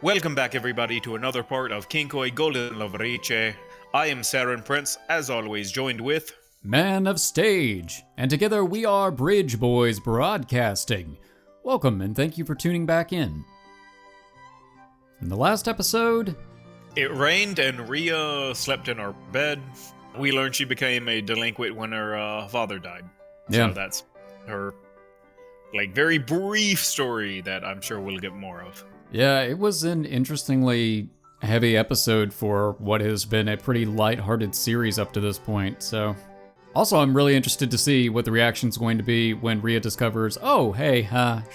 Welcome back everybody to another part of Kinkoi Golden Loveriche. I am Saren Prince, as always joined with... Man of Stage, and together we are Bridge Boys Broadcasting. Welcome and thank you for tuning back in. In the last episode... It rained and Rhea slept in our bed. We learned she became a delinquent when her father died. Yeah. So that's her, very brief story that I'm sure we'll get more of. Yeah, it was an interestingly heavy episode for what has been a pretty lighthearted series up to this point, so... Also, I'm really interested to see what the reaction's going to be when Rhea discovers, oh, hey,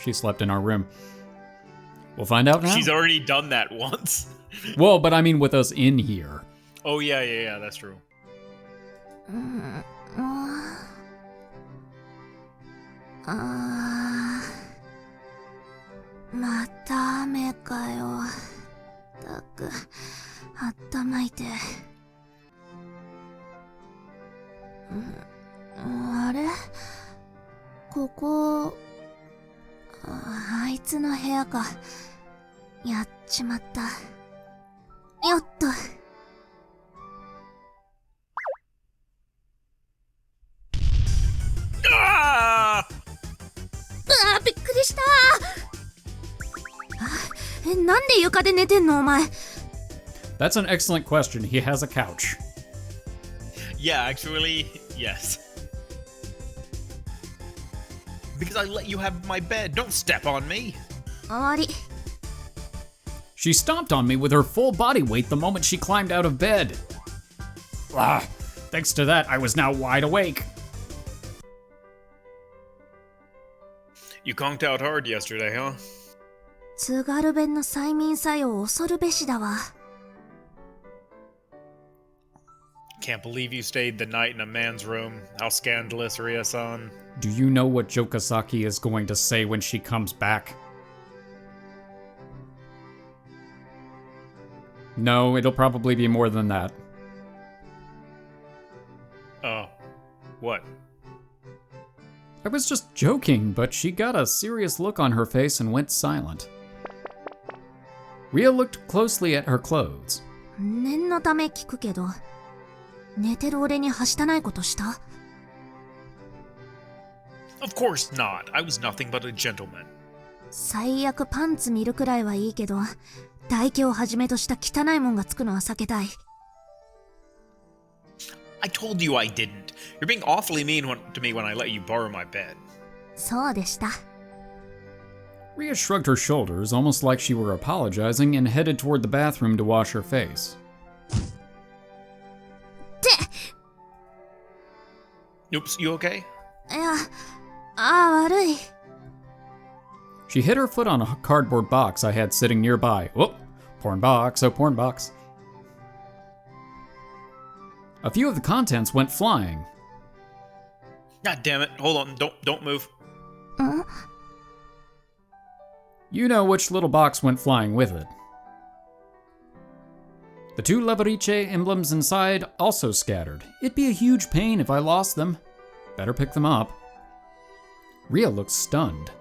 she slept in our room. We'll find out now. She's already done that once. Well, but I mean with us in here. Oh, yeah, that's true. また雨かよ。ったく、頭痛い。あれ？ここ、あいつの部屋か。やっちまった。よっと。びっくりした。なんで床で寝てんのお前。 That's an excellent question. He has a couch. Yeah, actually, yes. Because I let you have my bed. Don't step on me. 終わり。 She stomped on me with her full body weight the moment she climbed out of bed. Thanks to that, I was now wide awake. You conked out hard yesterday, huh? 津軽弁の催眠作用恐るべしだわ。 Can't believe you stayed the night in a man's room. How scandalous, Rhea-san. Do you know what Jokasaki is going to say when she comes back? No, it'll probably be more than that. What? I was just joking, but she got a serious look on her face and went silent. Rhea looked closely at her clothes. 念のため聞くけど、寝てる俺にはしたないことした？ Of course not. I was nothing but a gentleman. 最悪パンツ見るくらいはいいけど、唾液をはじめとした汚いもんがつくのは避けたい。 I told you I didn't. You're being awfully mean to me when I let you borrow my bed. そうでした。 Rhea shrugged her shoulders, almost like she were apologizing, and headed toward the bathroom to wash her face. Oops, you okay? いや、悪い。 She hit her foot on a cardboard box I had sitting nearby. Whoop! Porn box, oh porn box. A few of the contents went flying. God damn it. Hold on. Don't move. You know which little box went flying with it. The two Loveriche emblems inside also scattered. It'd be a huge pain if I lost them. Better pick them up. Rhea looked stunned.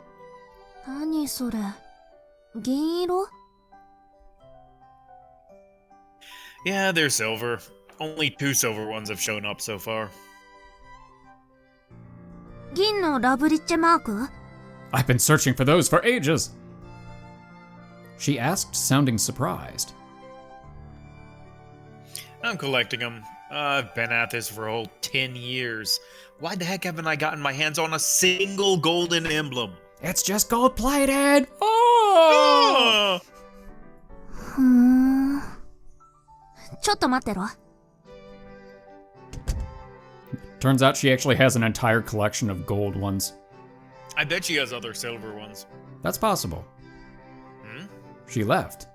何それ？銀色？ Yeah, they're silver. Only 2 silver ones have shown up so far. 銀のラブリッチェマーク？ I've been searching for those for ages. She asked, sounding surprised. I'm collecting them. I've been at this for a whole 10 years. Why the heck haven't I gotten my hands on a single golden emblem? It's just gold-plated! Oh! ふーん。ちょっと待ってろ。 Turns out she actually has an entire collection of gold ones. I bet she has other silver ones. That's possible. She left.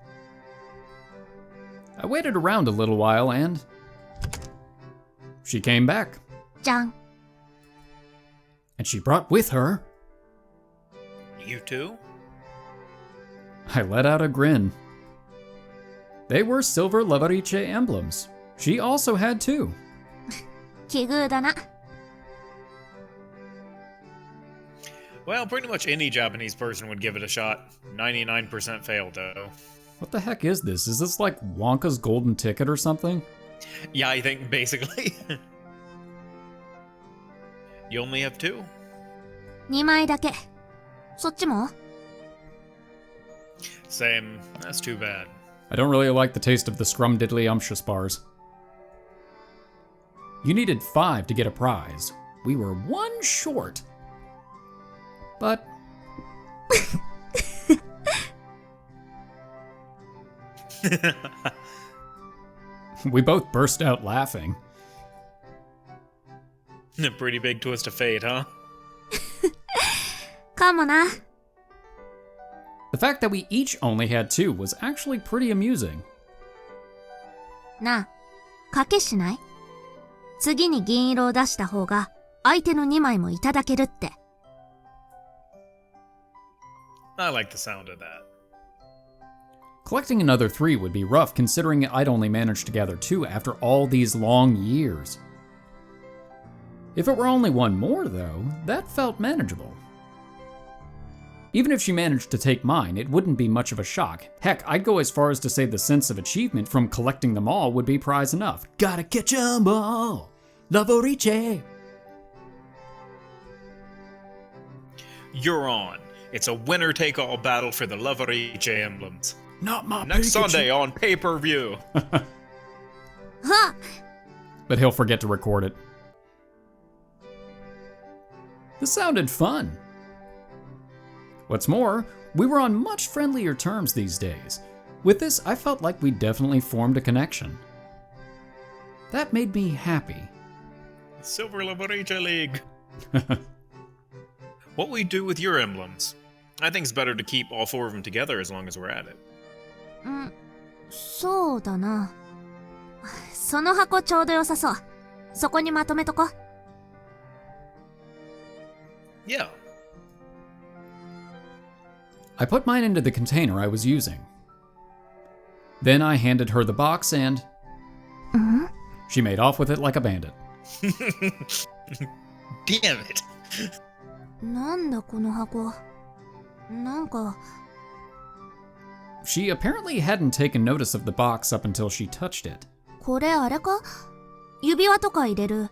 I waited around a little while and... she came back. じゃん。 And she brought with her... You too? I let out a grin. They were silver Loveriche emblems. She also had 2. 奇遇だな。 Well, pretty much any Japanese person would give it a shot. 99% failed, though. What the heck is this? Is this like Wonka's golden ticket or something? Yeah, I think basically. You only have 2? 2枚だけ。そっちも？ Same. That's too bad. I don't really like the taste of the scrumdiddlyumptious bars. You needed 5 to get a prize. We were 1 short. But... we both burst out laughing. A pretty big twist of fate, huh? かもな。 The fact that we each only had 2 was actually pretty amusing. なあ、賭けしない？次に銀色を出した方が相手の2枚もいただけるって。I like the sound of that. Collecting another 3 would be rough considering I'd only managed to gather 2 after all these long years. If it were only 1 more, though, that felt manageable. Even if she managed to take mine, it wouldn't be much of a shock. Heck, I'd go as far as to say the sense of achievement from collecting them all would be prize enough. Gotta catch 'em all! Loveriche! You're on. It's a winner-take-all battle for the Loveriche emblems. Not my Next Pikachu. Sunday on pay-per-view. はっ！ But he'll forget to record it. This sounded fun. What's more, we were on much friendlier terms these days. With this, I felt like we definitely formed a connection. That made me happy. Silver Loveriche League. What will you do with your emblems? I think it's better to keep all 4 of them together as long as we're at it. そうだな。その箱ちょうど良さそう。そこにまとめとこ。Yeah. I put mine into the container I was using. Then I handed her the box and... she made off with it like a bandit. Damn it. なんだこの箱。なんか。 She apparently hadn't taken notice of the box up until she touched it. これあれか？指輪とか入れる。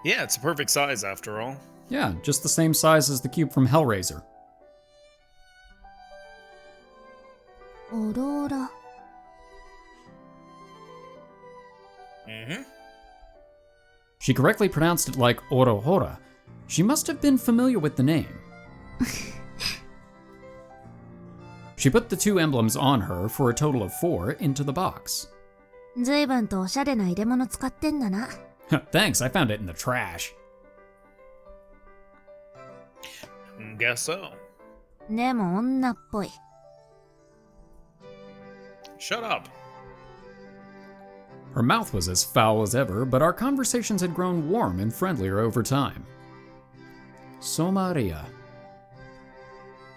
Yeah, it's a perfect size after all. Yeah, just the same size as the cube from Hellraiser. オローラ。 Mm-hmm. She correctly pronounced it like Orohora. She must have been familiar with the name. She put the 2 emblems on her for a total of 4 into the box. ずいぶんとおしゃれな入れ物使ってんだな。Thanks, I found it in the trash. Guess so. でも女っぽい。 Shut up. Her mouth was as foul as ever, but our conversations had grown warm and friendlier over time. So Maria.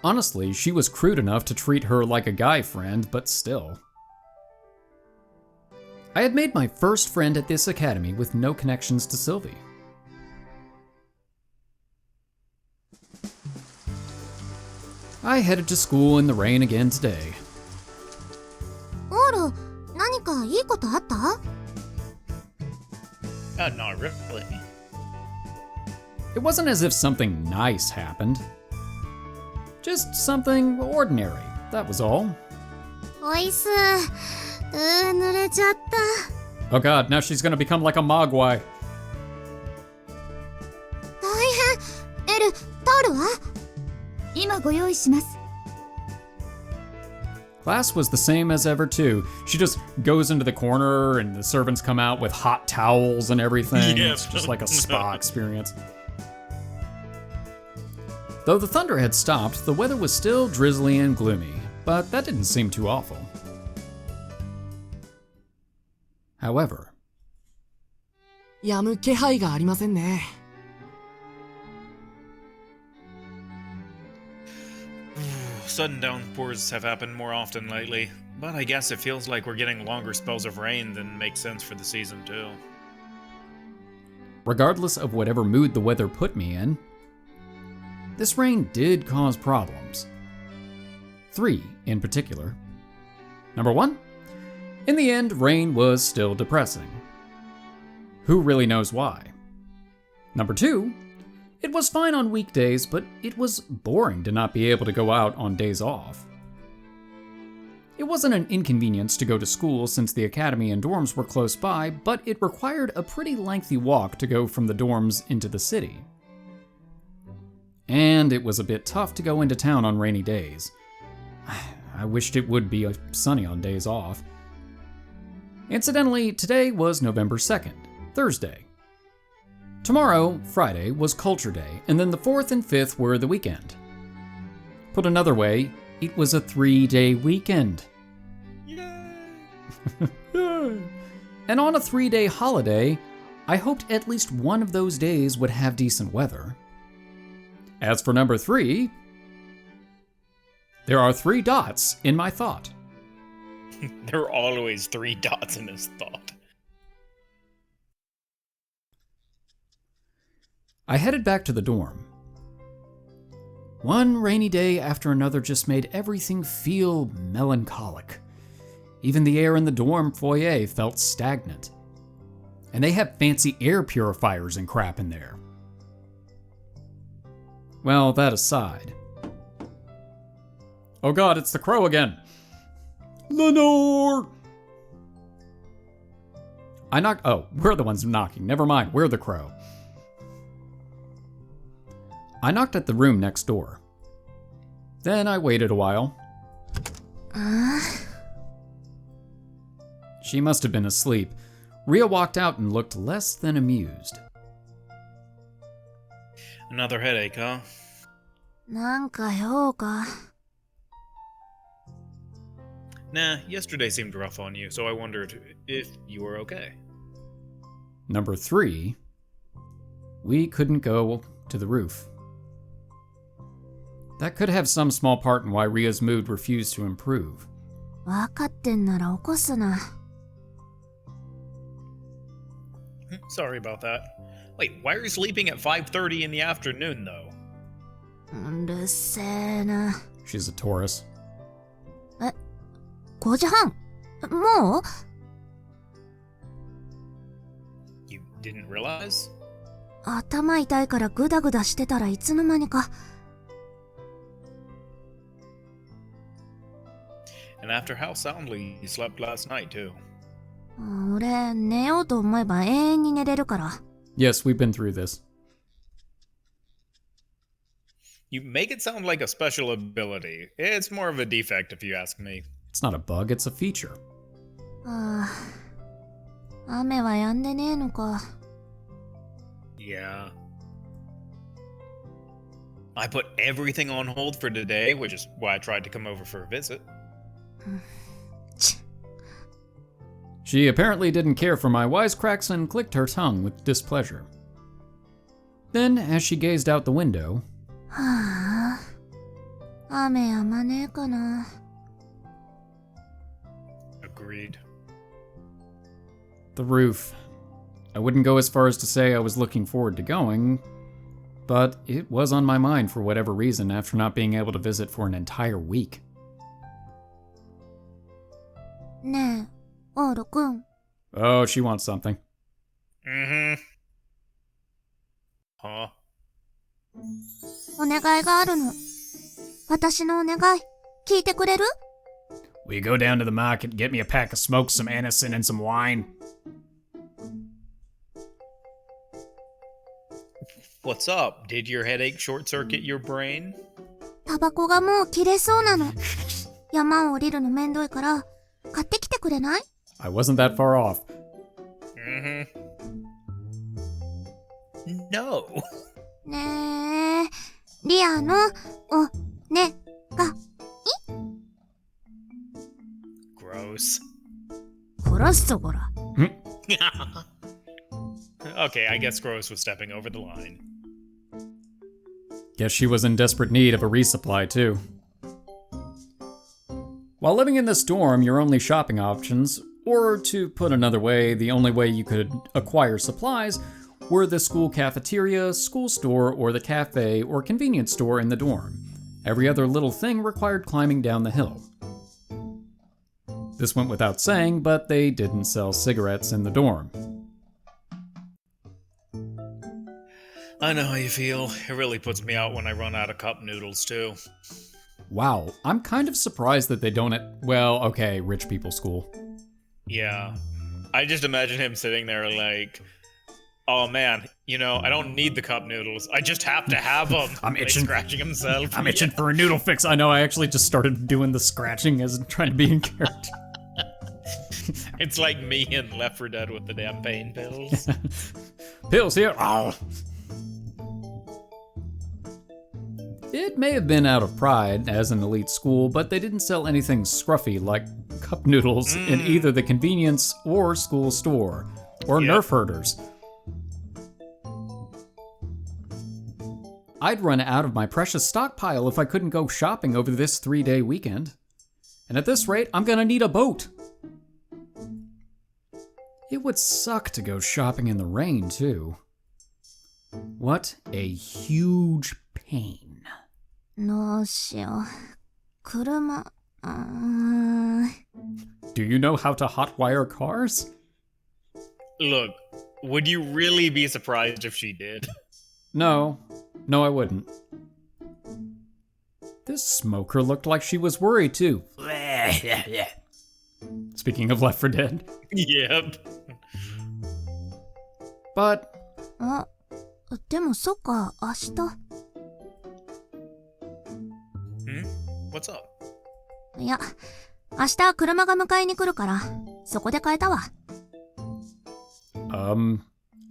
Honestly, she was crude enough to treat her like a guy friend, but still. I had made my first friend at this academy with no connections to Sylvie. I headed to school in the rain again today. オール、何かいいことあった？ Not really. It wasn't as if something nice happened. Just something ordinary, that was all. おいす。濡れちゃった。 Oh god, now she's gonna become like a mogwai. 大変。エル、タオルは？今ご用意します。 Class was the same as ever too. She just goes into the corner and the servants come out with hot towels and everything. Yeah. It's just like a spa experience. Though the thunder had stopped, the weather was still drizzly and gloomy, but that didn't seem too awful. However, 止む気配がありませんね。 Sudden downpours have happened more often lately, but I guess it feels like we're getting longer spells of rain than makes sense for the season too. regardless of whatever mood the weather put me in, this rain did cause problems. 3 in particular. Number 1. In the end, rain was still depressing. Who really knows why? Number 2. It was fine on weekdays, but it was boring to not be able to go out on days off. It wasn't an inconvenience to go to school since the academy and dorms were close by, but it required a pretty lengthy walk to go from the dorms into the city. And it was a bit tough to go into town on rainy days. I wished it would be sunny on days off. Incidentally, today was November 2nd, Thursday. Tomorrow, Friday, was Culture Day, and then the 4th and 5th were the weekend. Put another way, it was a 3-day weekend. Yay! And on a 3-day holiday, I hoped at least one of those days would have decent weather. As for number 3, there are 3 dots in my thought. There are always 3 dots in his thought. I headed back to the dorm. One rainy day after another just made everything feel melancholic. Even the air in the dorm foyer felt stagnant. And they have fancy air purifiers and crap in there. Well, that aside. Oh god, it's the crow again. Lenore! I knocked. Oh, we're the ones knocking. Never mind, we're the crow. I knocked at the room next door. Then I waited a while. She must have been asleep. Rhea walked out and looked less than amused. Another headache, huh? なんか用か。 Nah, yesterday seemed rough on you, so I wondered if you were okay. Number 3, we couldn't go to the roof. That could have some small part in why Rhea's mood refused to improve. わかってんなら起こすな。 Sorry about that. Wait, why are you sleeping at 5:30 in the afternoon, though? うるせえな。 She's a Taurus. 5時半。もう？ You didn't realize? 頭痛いからグダグダしてたらいつの間にか。 And after how soundly you slept last night, too. 俺、寝ようと思えば永遠に寝れるから。 Yes, we've been through this. You make it sound like a special ability. It's more of a defect if you ask me. It's not a bug, it's a feature. ああ、雨は止んでねえのか。 Yeah. I put everything on hold for today, which is why I tried to come over for a visit. She apparently didn't care for my wisecracks and clicked her tongue with displeasure. Then, as she gazed out the window, はあ、雨止まねえかな。 Agreed. the roof. I wouldn't go as far as to say I was looking forward to going, but it was on my mind for whatever reason after not being able to visit for an entire week. ねえ、オールくん。 Oh, she wants something. Mm-hmm. Huh? お願いがあるの。私のお願い、聞いてくれる？ Will you go down to the market and get me a pack of smokes, some venison, and some wine? What's up? Did your headache short-circuit your brain? タバコがもう切れそうなの。山を降りるのめんどいから、買ってきてくれない？ I wasn't that far off. Mm-hmm. No. ねえ、リアのおねが Gross. 殺すぞこら。 Okay, I guess Gross was stepping over the line. Guess she was in desperate need of a resupply, too. While living in this dorm, your only shopping options, or to put another way, the only way you could acquire supplies, were the school cafeteria, school store, or the cafe or convenience store in the dorm. Every other little thing required climbing down the hill. This went without saying, but they didn't sell cigarettes in the dorm. I know how you feel. It really puts me out when I run out of cup noodles, too. Wow, I'm kind of surprised that they don't well, okay, rich people school. Yeah. I just imagine him sitting there like, oh man, you know, I don't need the cup noodles. I just have to have them. I'm Like itching. scratching himself. I'm itching for a noodle fix. I know, I actually just started doing the scratching as trying to be in character. It's like me and Left 4 Dead with the damn pain pills. Pills here. Oh. It may have been out of pride as an elite school, but they didn't sell anything scruffy like cup noodles in either the convenience or school store, or Nerf herders. I'd run out of my precious stockpile if I couldn't go shopping over this 3-day weekend. And at this rate, I'm gonna need a boat. It would suck to go shopping in the rain, too. What a huge pain. どうしよう。車、Do you know how to hotwire cars? Look, would you really be surprised if she did? No, I wouldn't. This smoker looked like she was worried too. Speaking of Left 4 Dead. Yep. But あ、でもそっか、明日。What's up? いや、明日車が迎えに来るから、そこで買えたわ。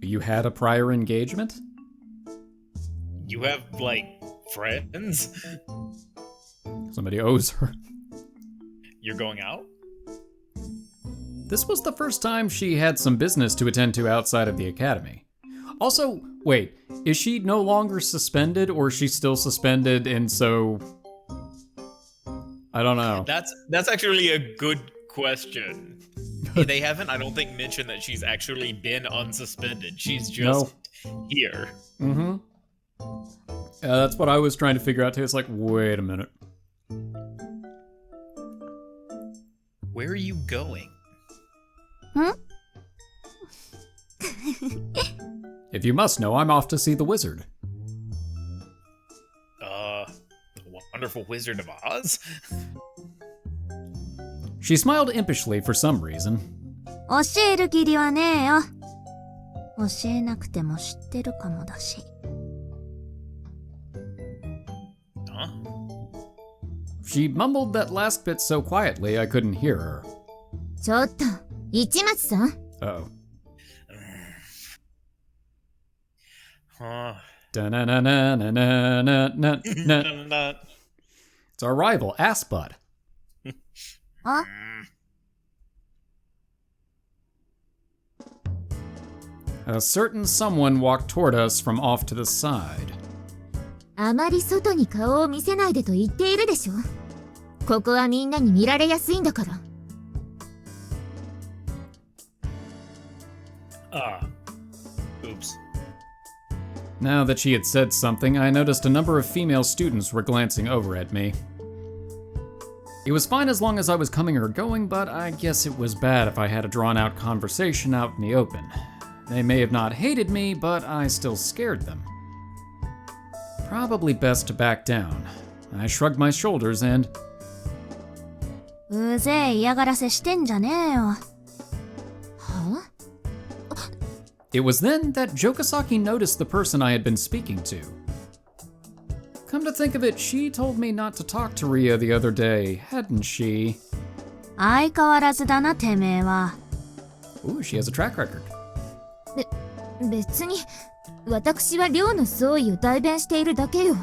You had a prior engagement? You have, like, friends? Somebody owes her. You're going out? This was the first time she had some business to attend to outside of the academy. Also, wait, is she no longer suspended or is she still suspended and so... I don't know. That's actually a good question. They haven't, I don't think, mentioned that she's actually been unsuspended. She's just here. Mm-hmm. That's what I was trying to figure out too. It's like, wait a minute. Where are you going? If you must know, I'm off to see the wizard. The Wonderful Wizard of Oz? She smiled impishly for some reason. 教える義理はねえよ。教えなくても知ってるかもだし。Huh? She mumbled that last bit so quietly I couldn't hear her. ちょっと、市松さん Uh-oh. Huh. Da-na-na-na-na-na-na-na. It's our rival, Assbud. あ A certain someone walked toward us from off to the side. あまり外に顔を見せないでと言っているでしょ。ここはみんなに見られやすいんだから。Oops. Now that she had said something, I noticed a number of female students were glancing over at me. It was fine as long as I was coming or going, but I guess it was bad if I had a drawn-out conversation out in the open. They may have not hated me, but I still scared them. Probably best to back down. I shrugged my shoulders and... うぜえ嫌がらせしてんじゃねえよ。は It was then that Jokasaki noticed the person I had been speaking to. Come to think of it, she told me not to talk to Ria the other day, hadn't she? 相変わらずだな、てめえは。 Ooh, she has a track record. 別に、私は寮の総意を代弁しているだけよ。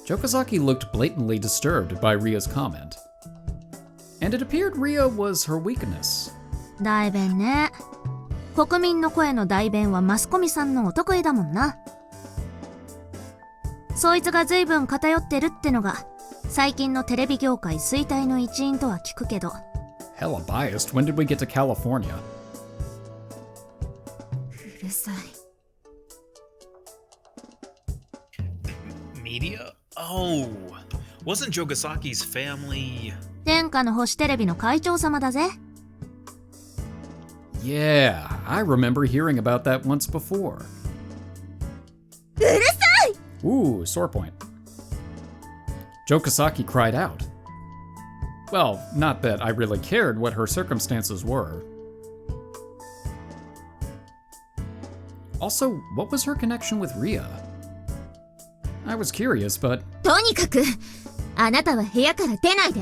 Jokasaki looked blatantly disturbed by Ria's comment. And it appeared Ria was her weakness. 代弁ね。国民の声の代弁はマスコミさんのお得意だもんな。そいつが随分偏ってるってのが、最近のテレビ業界衰退の一因とは聞くけど。Hella biased. When did we get to California? うるさい。Media? Oh, wasn't Jogasaki's family... 天下の星テレビの会長様だぜ。 Yeah, I remember hearing about that once before. うるさい! Ooh, sore point. Jokasaki cried out. Well, not that I really cared what her circumstances were. Also, what was her connection with Ria? I was curious, but... とにかく、あなたは部屋から出ないで。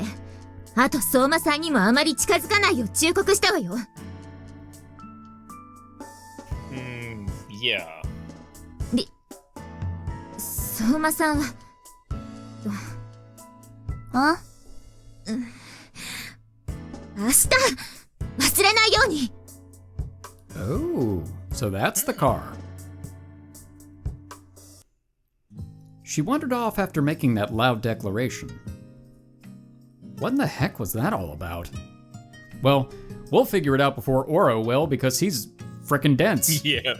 あと相馬さんにもあまり近づかないよう忠告したわよ。Yeah. 相馬さんは。あ？明日、忘れないように。Oh, so that's the car. She wandered off after making that loud declaration. What in the heck was that all about? Well, we'll figure it out before Oro will, because he's frickin' dense. Yeah.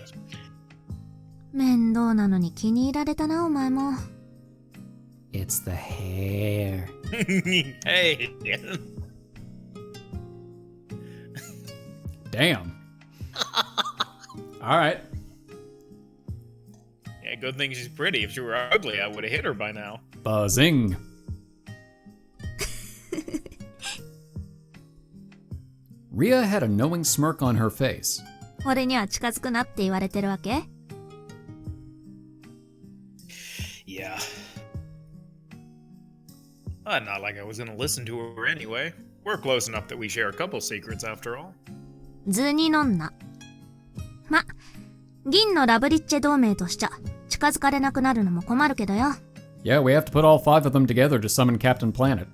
面倒なのに気に入られたな、お前も。It's the hair. Hey. Damn. All right. Yeah, good thing she's pretty. If she were ugly, I would have hit her by now. Buzzing. Ria had a knowing smirk on her face. 俺には近づくなって言われてるわけ？ Yeah. Not like I was gonna listen to her anyway. We're close enough that we share a couple secrets after all. 図に乗んな。ま、銀のラブリッチェ同盟としちゃ近づかれなくなるのも困るけどよ。Yeah, we have to put all 5 of them together to summon Captain Planet.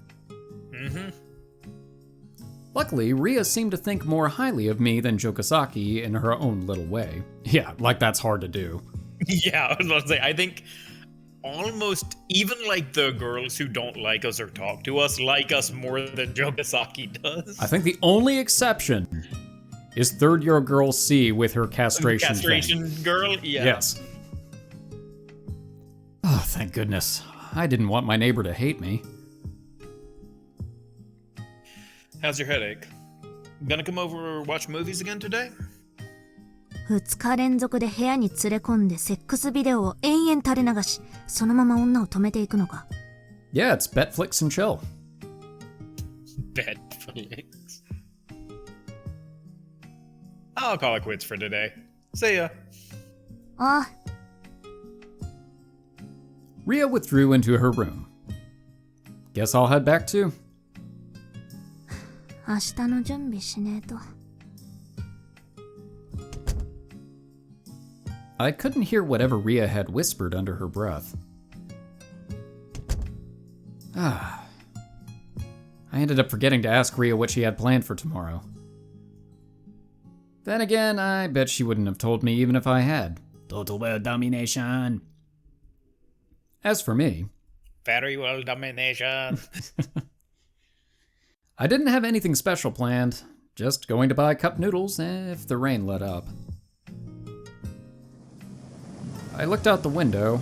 Luckily, Ria seemed to think more highly of me than Jokasaki in her own little way. Yeah, like that's hard to do. Yeah, I was about to say, I think almost even like the girls who don't like us or talk to us like us more than Jogasaki does. I think the only exception is third-year girl C with her castration Castration thing. girl? Yeah. Yes. Oh, thank goodness. I didn't want my neighbor to hate me. How's your headache? Gonna come over or watch movies again today? 2日連続で部屋に連れ込んでセックスビデオを延々垂れ流し、そのまま女を止めていくのか。Yeah, it's Betflix and chill. Betflix. I'll call it quits for today. See ya. ああ。 Ria withdrew into her room. Guess I'll head back too. 明日の準備しねえと。I couldn't hear whatever Ria had whispered under her breath. I ended up forgetting to ask Ria what she had planned for tomorrow. Then again, I bet she wouldn't have told me even if I had. Total world domination. As for me... Very well domination. I didn't have anything special planned. Just going to buy cup noodles if the rain let up. I looked out the window.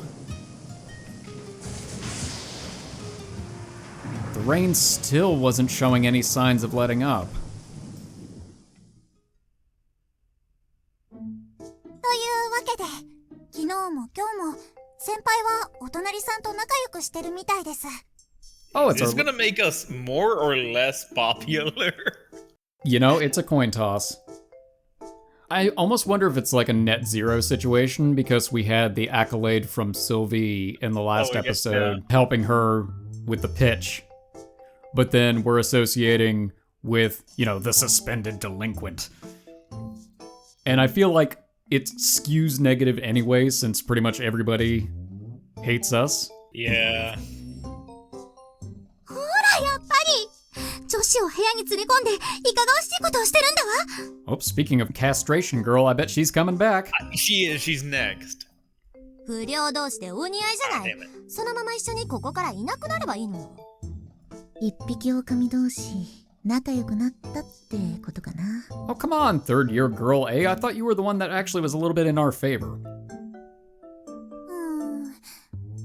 The rain still wasn't showing any signs of letting up. というわけで、昨日も今日も先輩はお隣さんと仲良くしてるみたいです。 Oh, Is it's this gonna make us more or less popular? You know, it's a coin toss. I almost wonder if it's like a net zero situation because we had the accolade from Sylvie in the last episode helping her with the pitch. But then we're associating with, you know, the suspended delinquent. And I feel like it skews negative anyway since pretty much everybody hates us. Yeah. ほら、やっぱり女子を部屋に連れ込んでいかがわしいことをしてるんだわ。 Oh, speaking of castration girl, I bet she's coming back. She is. She's next. 不良同士でお似合いじゃない。 Damn it. そのまま一緒にここからいなくなればいいのよ。一匹狼同士仲良くなったってことかな。 Oh, come on, third year girl A. I thought you were the one that actually was a little bit in our favor.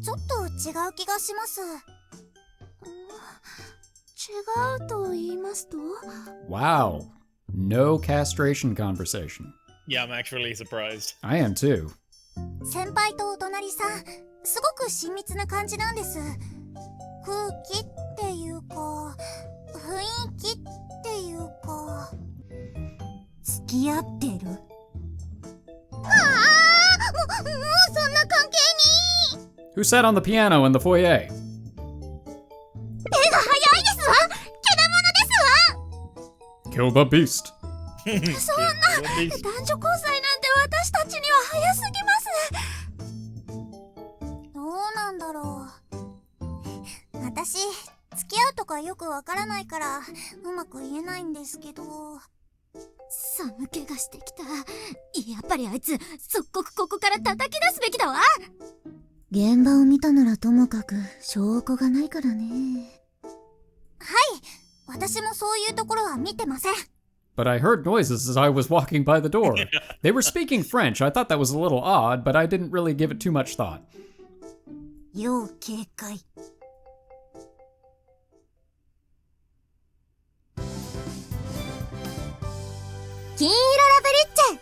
ちょっと違う気がします。違うと言いますと？ Wow. No castration conversation. Yeah, I'm actually surprised. I am too. 先輩とお隣さん、すごく親密な感じなんです。空気っていうか、雰囲気っていうか。付き合ってる？もうそんな関係に。 Who sat on the piano in the foyer? 手が早いですわ。けだものですわ。 Kill the beast. そんな男女交際なんて私たちには早すぎます。どうなんだろう。私付き合うとかよくわからないからうまく言えないんですけど。寒気がしてきた。やっぱりあいつ即刻ここから叩き出すべきだわ。現場を見たならともかく証拠がないからね。はい、私もそういうところは見てません。But I heard noises as I was walking by the door. They were speaking French. I thought that was a little odd, but I didn't really give it too much thought. 要警戒。金色ラブリッチ。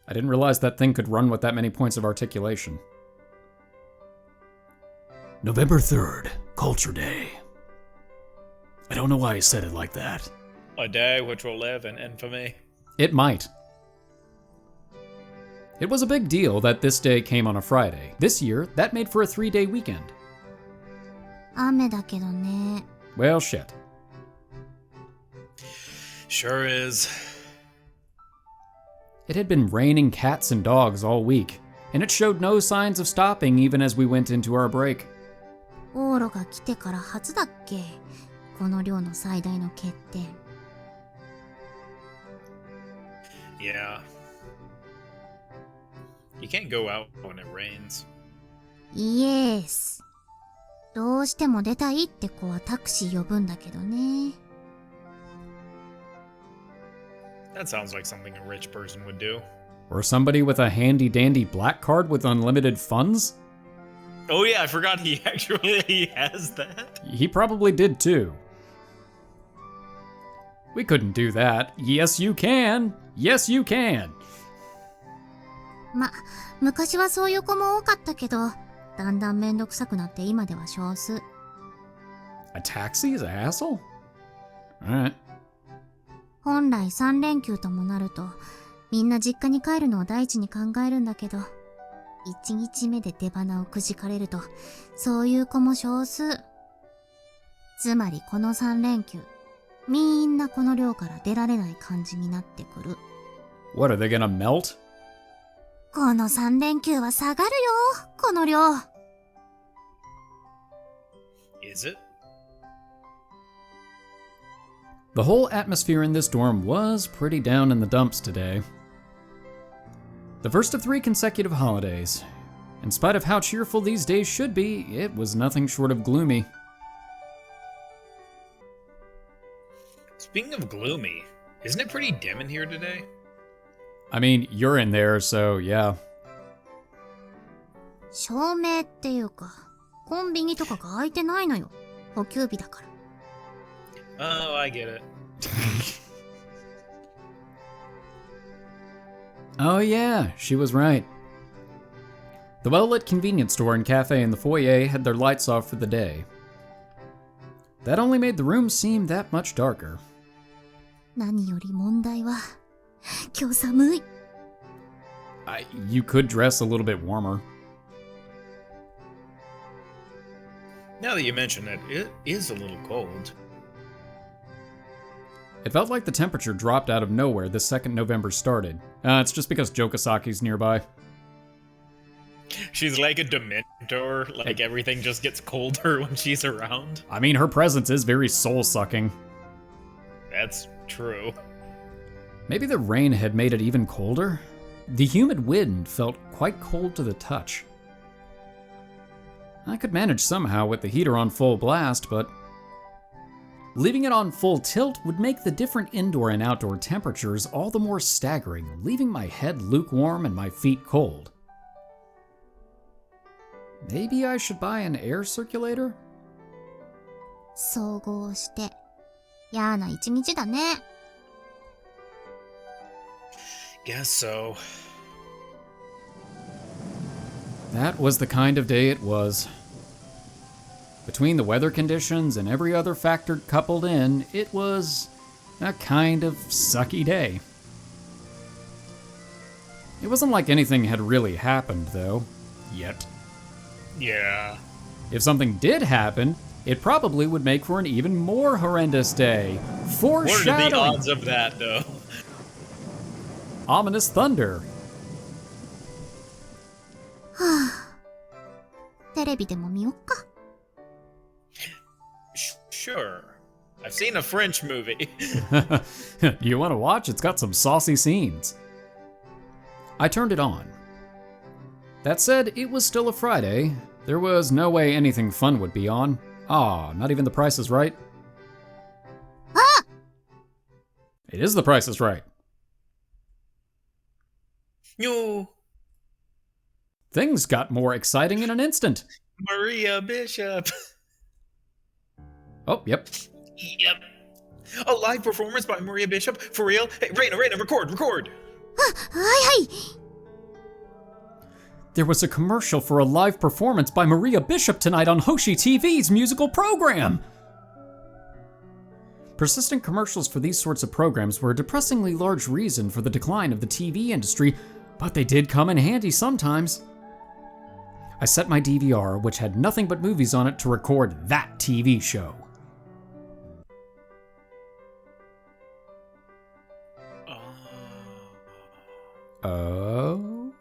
I didn't realize that thing could run with that many points of articulation. November 3rd, Culture Day. I don't know why I said it like that. A day which will live in infamy. It might. It was a big deal that this day came on a Friday. This year, that made for a 3-day weekend. 雨だけどね。 Well, shit. Sure is. It had been raining cats and dogs all week, and it showed no signs of stopping even as we went into our break. オーロが来てから初だっけ？この量の最大の欠点。Yeah. You can't go out when it rains. イエス。どうしても出たいって子はタクシー呼ぶんだけどね。That sounds like something a rich person would do. Or somebody with a handy-dandy black card with unlimited funds? Oh yeah, I forgot he actually has that. He probably did too. We couldn't do that. Yes, you can. Yes, you can. 昔はそういう子も多かったけど、だんだんめんどくさくなって今では少数。A taxi is a hassle? Alright. 本来3連休ともなると、みんな実家に帰るのを第一に考えるんだけど、1日目で出花をくじかれると、そういう子も少数。つまりこの3連休、みんなこの寮から出られない感じになってくる。What, are they gonna melt? この3連休は下がるよ、この寮。Is it? The whole atmosphere in this dorm was pretty down in the dumps today. The first of 3 consecutive holidays. In spite of how cheerful these days should be, it was nothing short of gloomy. Speaking of gloomy, isn't it pretty dim in here today? I mean, you're in there, so yeah. 照明っていうか、コンビニとかが開いてないのよ。補給日だから。Oh, I get it. Oh yeah, she was right. The well-lit convenience store and cafe in the foyer had their lights off for the day. That only made the room seem that much darker. 何より問題は、今日寒い。You could dress a little bit warmer. Now that you mention it, it is a little cold. It felt like the temperature dropped out of nowhere the second November started. It's just because Jokasaki's nearby. She's like a Dementor, like everything just gets colder when she's around. I mean, her presence is very soul-sucking. That's true. Maybe the rain had made it even colder? The humid wind felt quite cold to the touch. I could manage somehow with the heater on full blast, but leaving it on full tilt would make the different indoor and outdoor temperatures all the more staggering, leaving my head lukewarm and my feet cold. Maybe I should buy an air circulator? 総合して嫌な一日だね。 Guess so. That was the kind of day it was. Between the weather conditions and every other factor coupled in, it was a kind of sucky day. It wasn't like anything had really happened, though. Yet. Yeah. If something did happen, it probably would make for an even more horrendous day. What are the Foreshadowing! odds of that, though? Ominous thunder. テレビでも見よっか。 Sure. I've seen a French movie. You want to watch? It's got some saucy scenes. I turned it on. That said, it was still a Friday. There was no way anything fun would be on. Ah, not even The Price is Right. Ah! It is The Price is Right. You, Things got more exciting in an instant. Maria Bishop. Oh, yep. Yep. A live performance by Maria Bishop? For real? Hey, Raina, record! はいはい。 There was a commercial for a live performance by Maria Bishop tonight on Hoshi TV's musical program. Persistent commercials for these sorts of programs were a depressingly large reason for the decline of the TV industry, but they did come in handy sometimes. I set my DVR, which had nothing but movies on it, to record that TV show. Oh?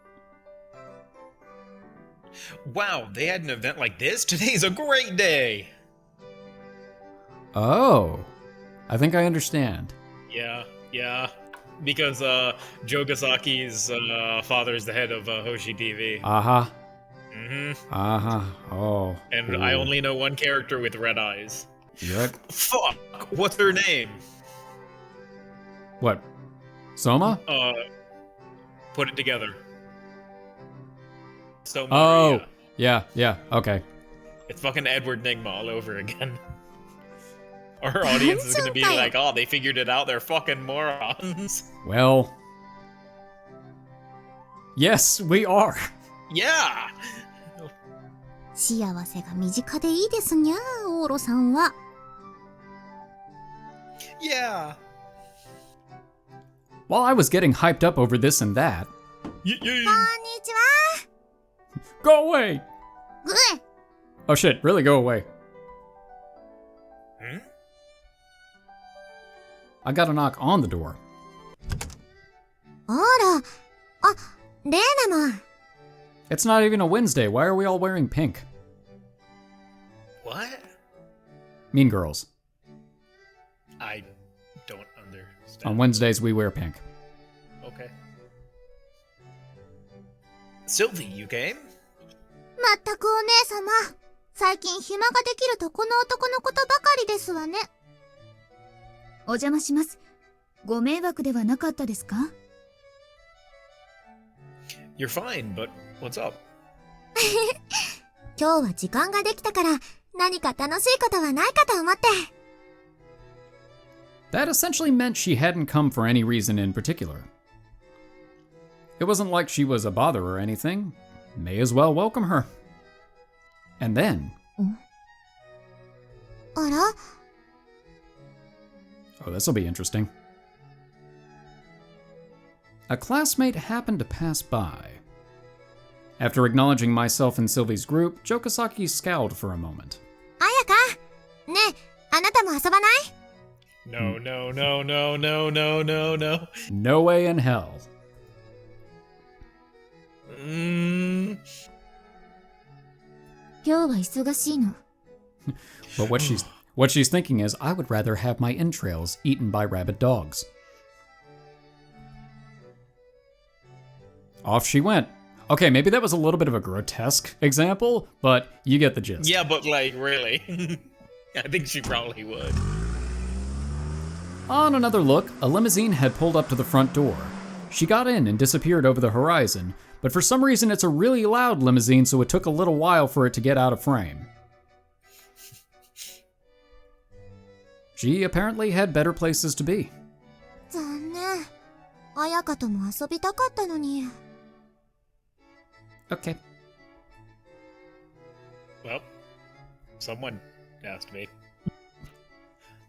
Wow, they had an event like this? Today's a great day! Oh. I think I understand. Yeah. Because Joe Gasaki's father is the head of Hoshi TV. Uh-huh. Mm-hmm. Uh-huh. Oh. And Ooh. I only know one character with red eyes. Yep. Fuck! What's her name? What? Soma? Put it together. So Oh. Maria. Yeah, okay. It's fucking Edward Nigma all over again. Our audience is gonna be like, oh, they figured it out, they're fucking morons. Well. Yes, we are. Yeah! 幸せが身近でいいですにゃー、オーロさんは。 Yeah! While I was getting hyped up over this and that. こんにちは。 Go away! ぐえ。 Oh shit, really go away. Hmm? I got a knock on the door. あら。あ、レーナマン。 It's not even a Wednesday. Why are we all wearing pink? What? Mean Girls. I don't understand. On Wednesdays, we wear pink. Okay. Sylvie, you came? まったくお姉様。最近暇ができるとこの男のことばかりですわね。お邪魔します。ご迷惑ではなかったですか？ You're fine, but what's up? 今日は時間ができたから何か楽しいことはないかと思って。 That essentially meant she hadn't come for any reason in particular. It wasn't like she was a bother or anything. May as well welcome her. And then... あら？ Oh, this'll be interesting. A classmate happened to pass by. After acknowledging myself in Sylvie's group, Jokasaki scowled for a moment. あやか。ねえ、あなたも遊ばない？ No. No way in hell. Mm. 今日は忙しいの。 But what she's thinking is, I would rather have my entrails eaten by rabid dogs. Off she went. Okay, maybe that was a little bit of a grotesque example, but you get the gist. Yeah, but like, really? I think she probably would. On another look, a limousine had pulled up to the front door. She got in and disappeared over the horizon, but for some reason it's a really loud limousine, so it took a little while for it to get out of frame. She apparently had better places to be. 残念。彩香とも遊びたかったのに。Okay. Well, someone asked me.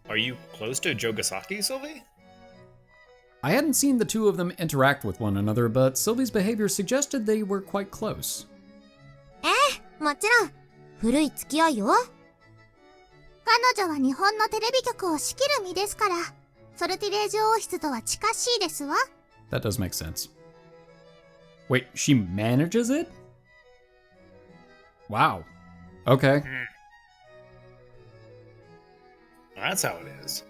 Are you close to Jogasaki, Sylvie? I hadn't seen the two of them interact with one another, but Sylvie's behavior suggested they were quite close. もちろん。古い付き合いよ。彼女は日本のテレビ局を仕切る身ですから、ソルティレージュ王室とは近しいですわ。That does make sense. Wait, she manages it? Wow. Okay. That's how it is.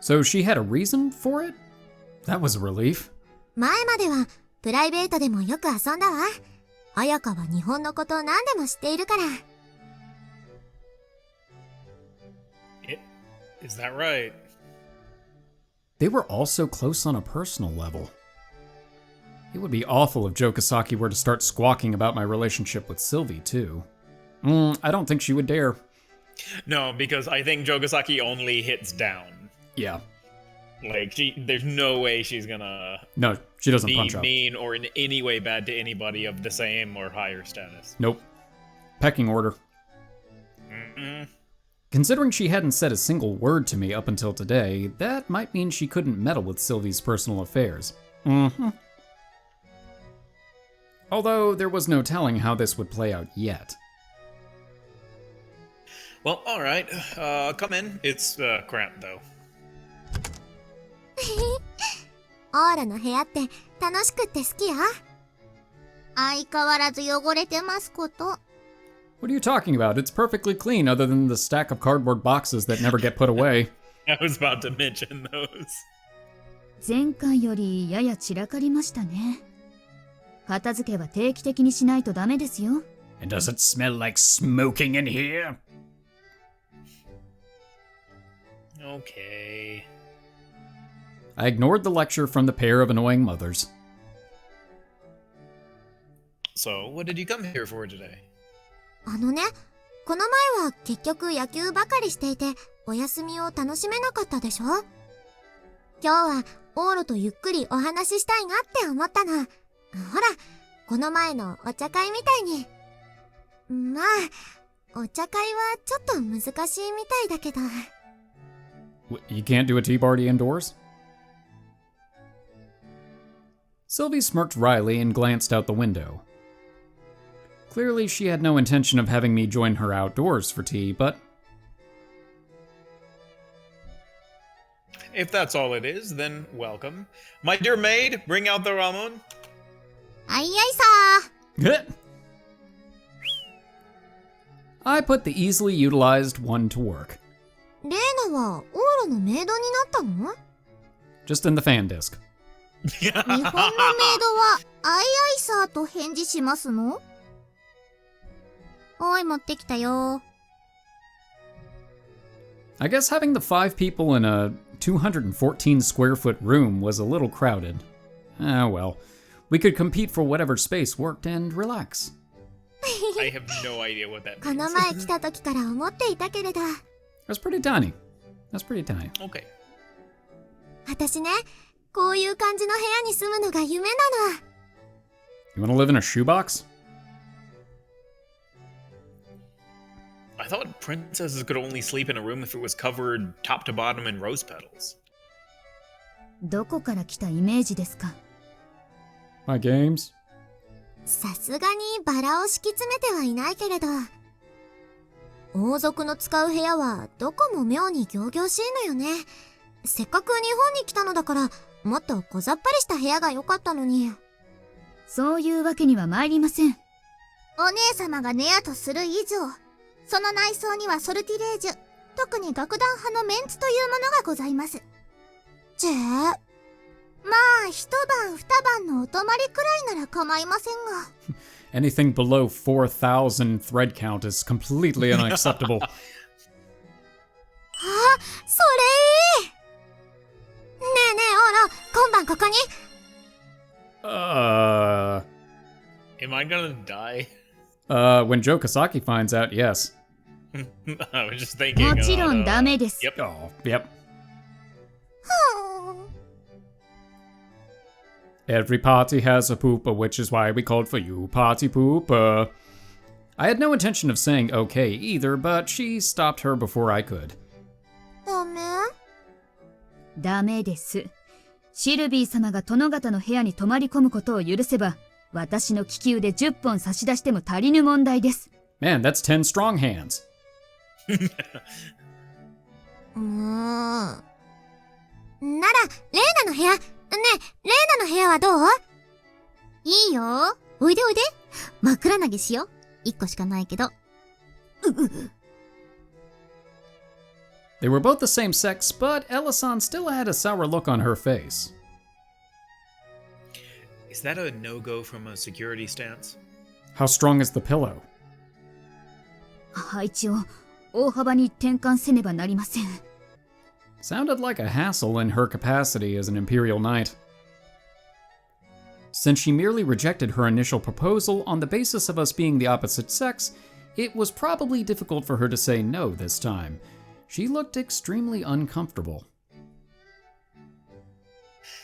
So she had a reason for it? That was a relief. 前まではプライベートでもよく遊んだわ。彩香は日本のことを何でも知っているから。Is that right? They were all so close on a personal level. It would be awful if Jogasaki were to start squawking about my relationship with Sylvie, too. I don't think she would dare. No, because I think Jogasaki only hits down. Yeah. Like, there's no way she's gonna No, she doesn't be punch up. mean or in any way bad to anybody of the same or higher status. Nope. Pecking order. Mm-mm. Considering she hadn't said a single word to me up until today, that might mean she couldn't meddle with Sylvie's personal affairs. Although there was no telling how this would play out yet. Well, alright. Come in. It's cramped, though. オーラの部屋って楽しくって好きや。相変わらず汚れてますこと。What are you talking about? It's perfectly clean other than the stack of cardboard boxes that never get put away. I was about to mention those. 前回よりやや散らかりましたね。片付けは定期的にしないとダメですよ。And does it smell like smoking in here? Okay. I ignored the lecture from the pair of annoying mothers. So, what did you come here for today? この前は結局野球ばかりしていて、お休みを楽しめなかったでしょ？今日はオールとゆっくりお話ししたいなって思ったの。ほら、この前のお茶会みたいに。まあ、お茶会はちょっと難しいみたいだけど。You can't do a tea party indoors? Sylvie smirked wryly and glanced out the window. Clearly, she had no intention of having me join her outdoors for tea, but... If that's all it is, then welcome. My dear maid, bring out the ramen. あいあいさー。I put the easily utilized one to work. レーナはオーラのメイドになったの？ Just in the fan disc. 日本のメイドはあいあいさーと返事しますの？おい、持ってきたよ。I guess having the 5 people in a 214 square foot room was a little crowded. Ah, well. We could compete for whatever space worked and relax. I have no idea what that この means. 前来た時から思っていたけれど。That's pretty tiny. That's pretty tiny. Okay. 私ね、こういう感じの部屋に住むのが夢なの。You want to live in a shoebox? I thought princesses could only sleep in a room if it was covered top to bottom in rose petals. どこから来たイメージですか？ My games? さすがにバラを敷き詰めてはいないけれど。王族の使う部屋はどこも妙に仰々しいのよね。せっかく日本に来たのだから、もっと小ざっぱりした部屋が良かったのに。そういうわけには参りません。お姉様が寝やとする以上、その内装にはソルティレージュ、特に楽団派のメンツというものがございます。まあ、一晩二晩のお泊まりくらいなら構いませんが。Anything below 4,000 thread count is completely unacceptable. あ、それいい！ねえねえ、オーラ、今晩こ他に Am I gonna die? When Joe Kasaki finds out, yes. I was just thinking. もちろんダメです。 Yep. Oh, yep. ふん Every party has a pooper, which is why we called for you party pooper. I had no intention of saying okay either, but she stopped her before I could. ダメダメです。シルビー様が殿方の部屋に泊まり込むことを許せば、私の利き腕10本差し出しても足りぬ問題です。Man, that's 10 strong hands. なら、レイナの部屋、ねえ、レイナの部屋はどう？いいよ。おいでおいで。枕投げしよう。1個しかないけど。They were both the same sex, but Ella-san still had a sour look on her face. Is that a no-go from a security stance? How strong is the pillow? 配置を大幅に転換せねばなりません。Sounded like a hassle in her capacity as an Imperial Knight. Since she merely rejected her initial proposal on the basis of us being the opposite sex, it was probably difficult for her to say no this time. She looked extremely uncomfortable.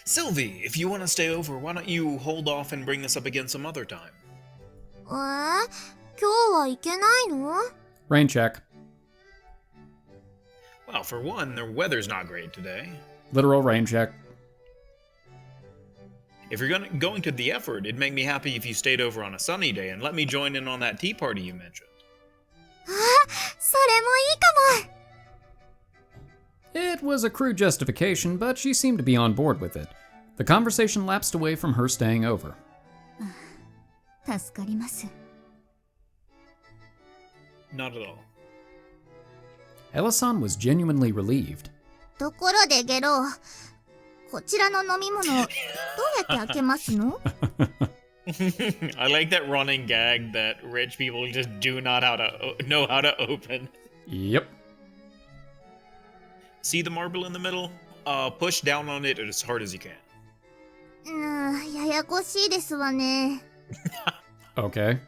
Sylvie, if you want to stay over, why don't you hold off and bring this up again some other time? 今日は行けないの？ Rain check. Well, for one, the weather's not great today. Literal rain check. If you're going to the effort, it'd make me happy if you stayed over on a sunny day and let me join in on that tea party you mentioned. それもいいかも。 It was a crude justification, but she seemed to be on board with it. The conversation lapsed away from her staying over. 助かります。 Not at all. Ella-san was genuinely relieved. ところでゲロ、こちらの飲み物、どうやって開けますの？ I like that running gag that rich people just do not know how to open. Yep. See the marble in the middle? Push down on it as hard as you can. ややこしいですわね。Okay.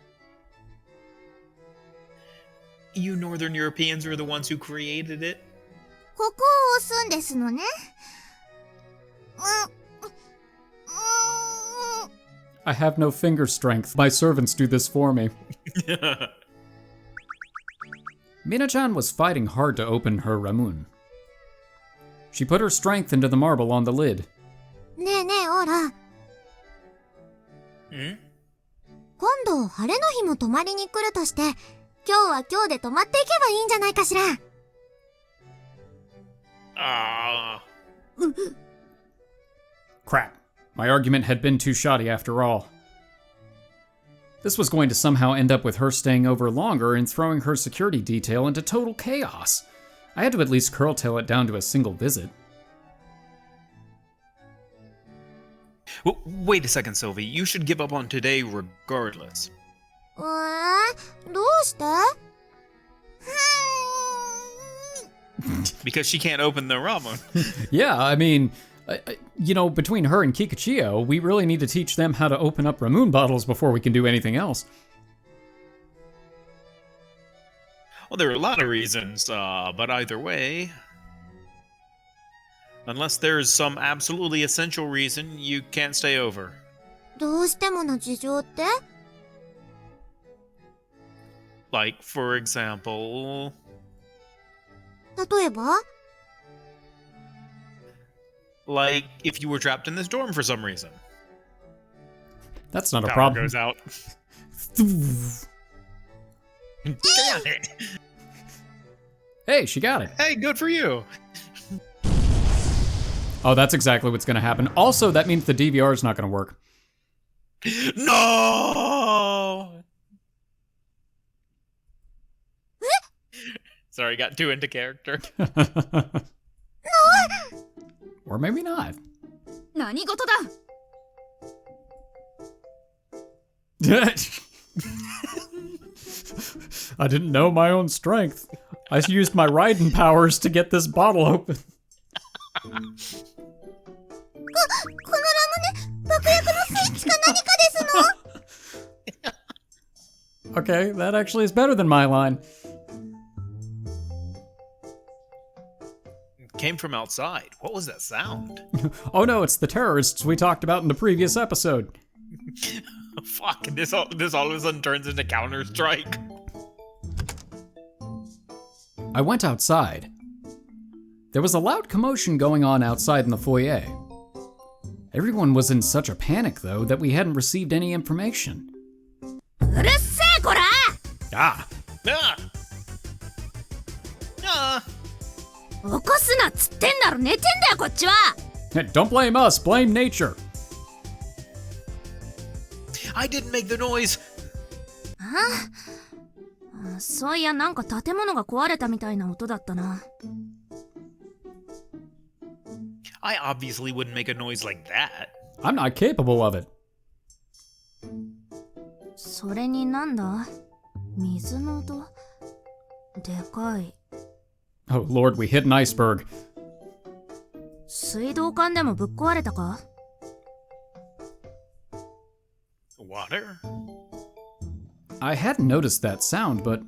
You Northern Europeans are the ones who created it? ここを押すんですのね。I have no finger strength. My servants do this for me. Mina-chan was fighting hard to open her ramun. She put her strength into the marble on the lid. ねえねえ、オラ。今度、晴れの日も泊まりに来るとして、今日は今日で泊まっていけばいいんじゃないかしら。Crap. My argument had been too shoddy after all. This was going to somehow end up with her staying over longer and throwing her security detail into total chaos. I had to at least curtail it down to a single visit. Wait a second, Sylvie. You should give up on today regardless. どうして？ Because she can't open the ramen. Yeah, I mean, you know, between her and Kikuchiyo, we really need to teach them how to open up ramun bottles before we can do anything else. Well, there are a lot of reasons, but either way... Unless there's some absolutely essential reason, you can't stay over. どうしてもの事情って？ Like, for example... 例えば？ Like, if you were trapped in this dorm for some reason. That's not a Power problem. goes out. Damn it! Hey, she got it. Hey, good for you! Oh, that's exactly what's gonna happen. Also, that means the DVR is not gonna work. No! Sorry, got too into character. Or maybe not. 何事だ。 I didn't know my own strength. I used my Raiden powers to get this bottle open. このラ役のスイッチか何かですの？ Okay, that actually is better than my line. Came from outside. What was that sound? Oh no, it's the terrorists we talked about in the previous episode. Fuck, this all of a sudden turns into Counter-Strike. I went outside. There was a loud commotion going on outside in the foyer. Everyone was in such a panic, though, that we hadn't received any information. うるせえこら！ Ah! Ah! Ah! 起こすなっつってんだろ、寝てんだよこっちは！ Don't blame us, blame nature. I didn't make the noise. そういやなんか建物が壊れたみたいな音だったな。I obviously wouldn't make a noise like that. I'm not capable of it. それになんだ？水の音？でかい。Oh lord, we hit an iceberg. 水道管でもぶっ壊れたか？ Water? I hadn't noticed that sound, but...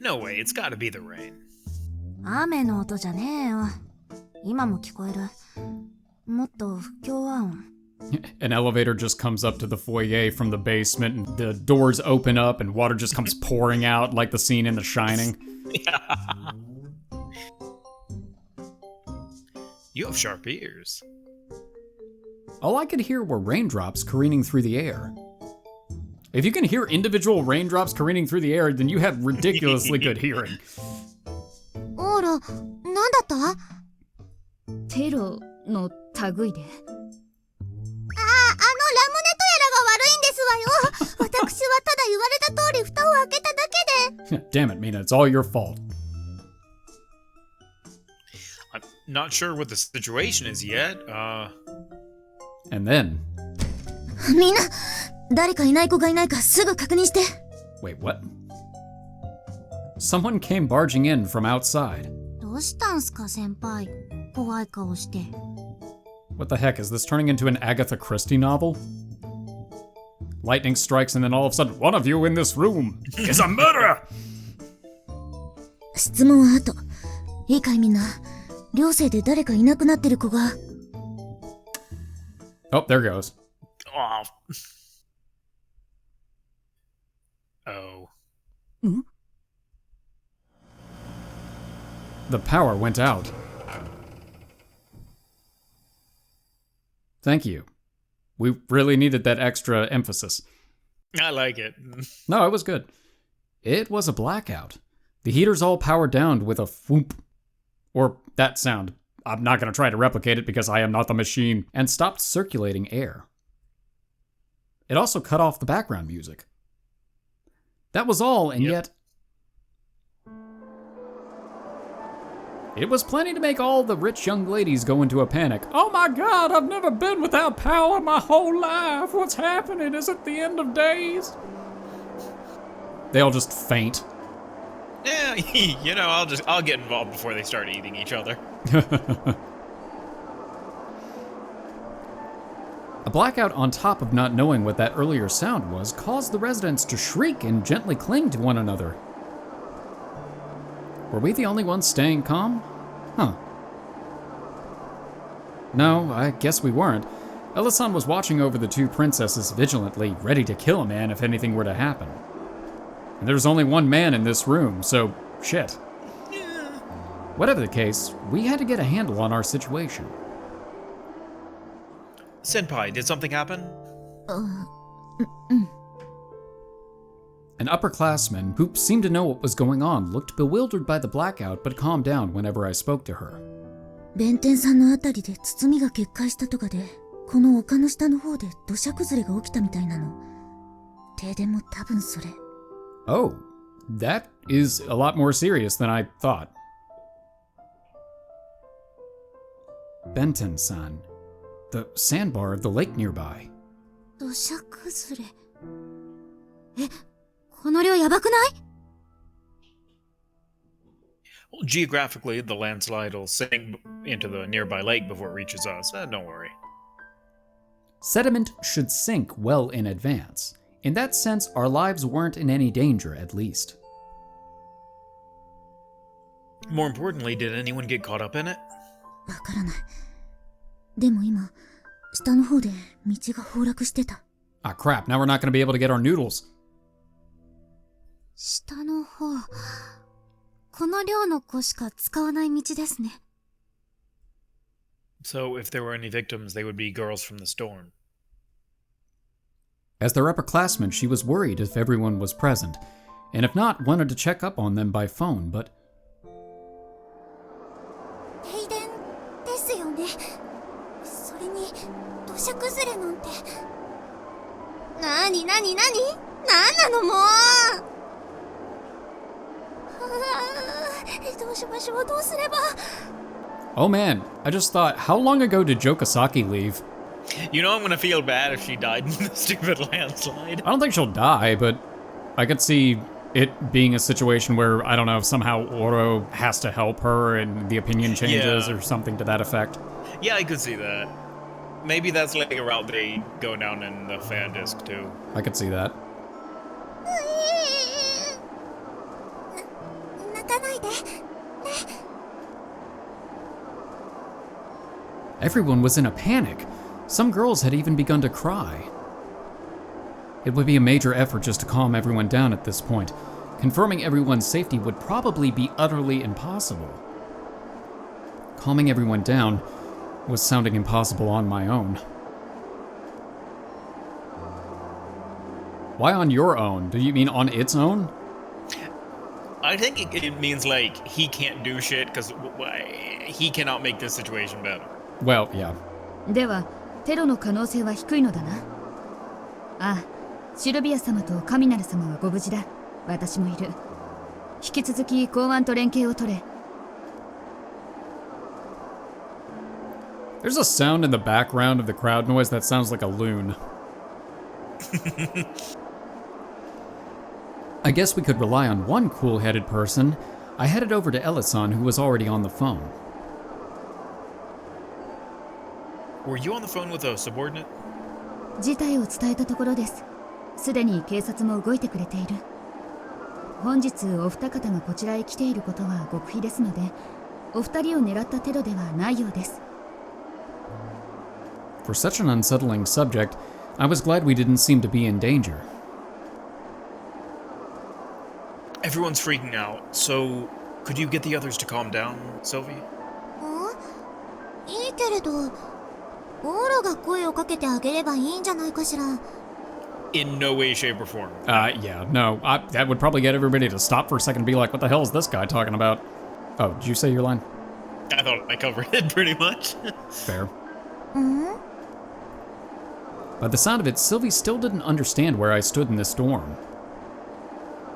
No way, it's gotta be the rain. 雨の音じゃねえよ。今も聞こえる。もっと不協和音。An elevator just comes up to the foyer from the basement, and the doors open up, and water just comes pouring out like the scene in The Shining. You have sharp ears. All I could hear were raindrops careening through the air. If you can hear individual raindrops careening through the air, then you have ridiculously good hearing. オーラ、なんだった？テロの類で。ラムネとやらが悪いんですわよ。私はただ言われた通り蓋を開けただけで。Damn it, Mina, it's all your fault. I'm not sure what the situation is yet. And then... みんな、誰かいない子がいないかすぐ確認して。Wait, what? Someone came barging in from outside. どうしたんすか、先輩。怖い顔して。What the heck, is this turning into an Agatha Christie novel? Lightning strikes and then all of a sudden, one of you in this room is a murderer! 質問は後。いいかいみんな。寮生で誰かいなくなってる子が。Oh, there goes. Oh. Oh. The power went out. Thank you. We really needed that extra emphasis. I like it. No, it was good. It was a blackout. The heaters all powered down with a whoop. Or that sound. I'm not going to try to replicate it because I am not the machine. And stopped circulating air. It also cut off the background music. That was all, and yet... It was plenty to make all the rich young ladies go into a panic. Oh my god, I've never been without power my whole life. What's happening? Is it the end of days? They all just faint. Yeah, you know, I'll get involved before they start eating each other. A blackout on top of not knowing what that earlier sound was caused the residents to shriek and gently cling to one another. Were we the only ones staying calm? Huh. No, I guess we weren't. Ella-san was watching over the two princesses vigilantly, ready to kill a man if anything were to happen. And there's only one man in this room, so shit. Whatever the case, we had to get a handle on our situation. Senpai, did something happen? An upperclassman, who seemed to know what was going on, looked bewildered by the blackout but calmed down whenever I spoke to her. 弁天さんのあたりで包みが決壊したとかで、この丘の下の方で土砂崩れが起きたみたいなの。停電も多分それ。Oh, that is a lot more serious than I thought. Benton-san, the sandbar of the lake nearby. 土砂崩れ。え、この量やばくない？ Well, geographically, the landslide will sink into the nearby lake before it reaches us. Don't worry. Sediment should sink well in advance. In that sense, our lives weren't in any danger, at least. More importantly, did anyone get caught up in it? わからない。でも今、下の方で道が崩落してた。 Ah, crap, now we're not going to be able to get our noodles. 下の方。この量の子しか使わない道ですね。 So if there were any victims, they would be girls from the storm. As their upperclassmen, she was worried if everyone was present, and if not, wanted to check up on them by phone, but... 停電ですよね。それに、土砂崩れなんて。なになんなのもう。どうしましょう、どうすれば。 Oh man, I just thought, how long ago did Jokosaki leave? You know I'm gonna feel bad if she died in the stupid landslide. I don't think she'll die, but I could see it being a situation where, I don't know, somehow Oro has to help her and the opinion changes or something to that effect. Yeah, I could see that. Maybe that's like a route they go down in the fan disc too. I could see that. 泣かないで。 Everyone was in a panic. Some girls had even begun to cry. It would be a major effort just to calm everyone down at this point. Confirming everyone's safety would probably be utterly impossible. Calming everyone down was sounding impossible on my own. Why on your own? Do you mean on its own? I think it means like he can't do shit because he cannot make this situation better. Well, yeah. では、テロの可能性は低いのだな。ああ、シルビア様とカミナル様はご無事だ。私もいる。引き続き公安と連携を取れ。There's a sound in the background of the crowd noise that sounds like a loon. I guess we could rely on one cool-headed person. I headed over to Ella-san, who was already on the phone. Were you on the phone with a subordinate? 事態を伝えたところです。すでに警察も動いてくれている。本日お二方がこちらへ来ていることは極秘ですので、お二人を狙ったテロではないようです。For such an unsettling subject, I was glad we didn't seem to be in danger. Everyone's freaking out, so could you get the others to calm down, Sylvie? いいけれど、オーロが声をかけてあげればいいんじゃないかしら。 In no way, shape, or form. Yeah, no, that would probably get everybody to stop for a second and be like, what the hell is this guy talking about? Oh, did you say your line? I thought I covered it pretty much. Fair. By the sound of it, Sylvie still didn't understand where I stood in the storm.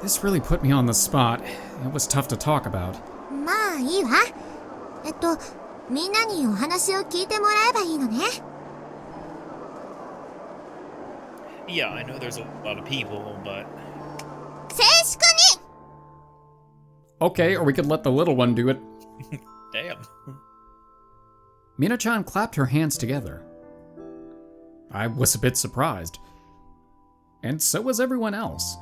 This really put me on the spot. It was tough to talk about. まあいいわ。みんなにお話を聞いてもらえばいいのね。Yeah, I know there's a lot of people, but... 静粛に! Okay, or we could let the little one do it. Damn. Mina-chan clapped her hands together. I was a bit surprised. And so was everyone else.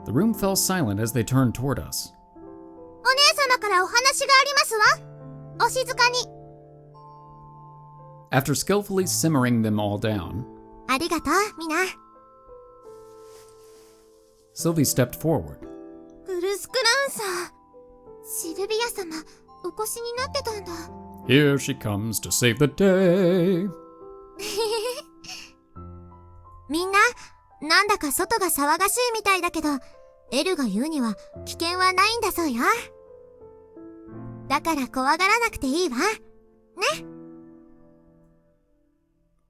The room fell silent as they turned toward us. お姉様からお話がありますわ。お静かに。After skillfully simmering them all down, ありがとう、みな。Sylvie stepped forward. ブルスクランサー。シルビア様、お越しになってたんだ。Here she comes to save the day. みんな、なんだか外が騒がしいみたいだけど、エルが言うには危険はないんだそうよ。だから怖がらなくていいわ。ね。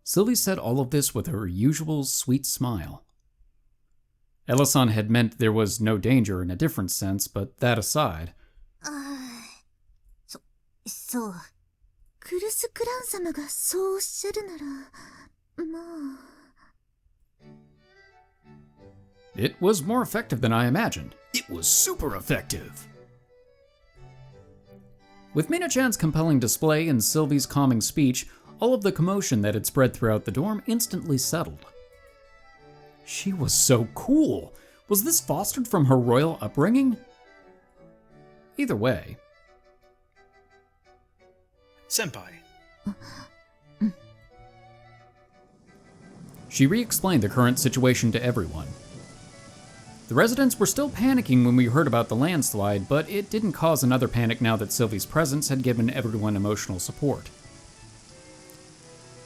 Sylvie said all of this with her usual sweet smile. Ella-san had meant there was no danger in a different sense, but that aside. そう。クルスクラン様がそうおっしゃるなら、まあ。It was more effective than I imagined. It was super effective. With Mina-chan's compelling display and Sylvie's calming speech, all of the commotion that had spread throughout the dorm instantly settled. She was so cool! Was this fostered from her royal upbringing? Either way. Senpai. She re-explained the current situation to everyone. The residents were still panicking when we heard about the landslide, but it didn't cause another panic now that Sylvie's presence had given everyone emotional support.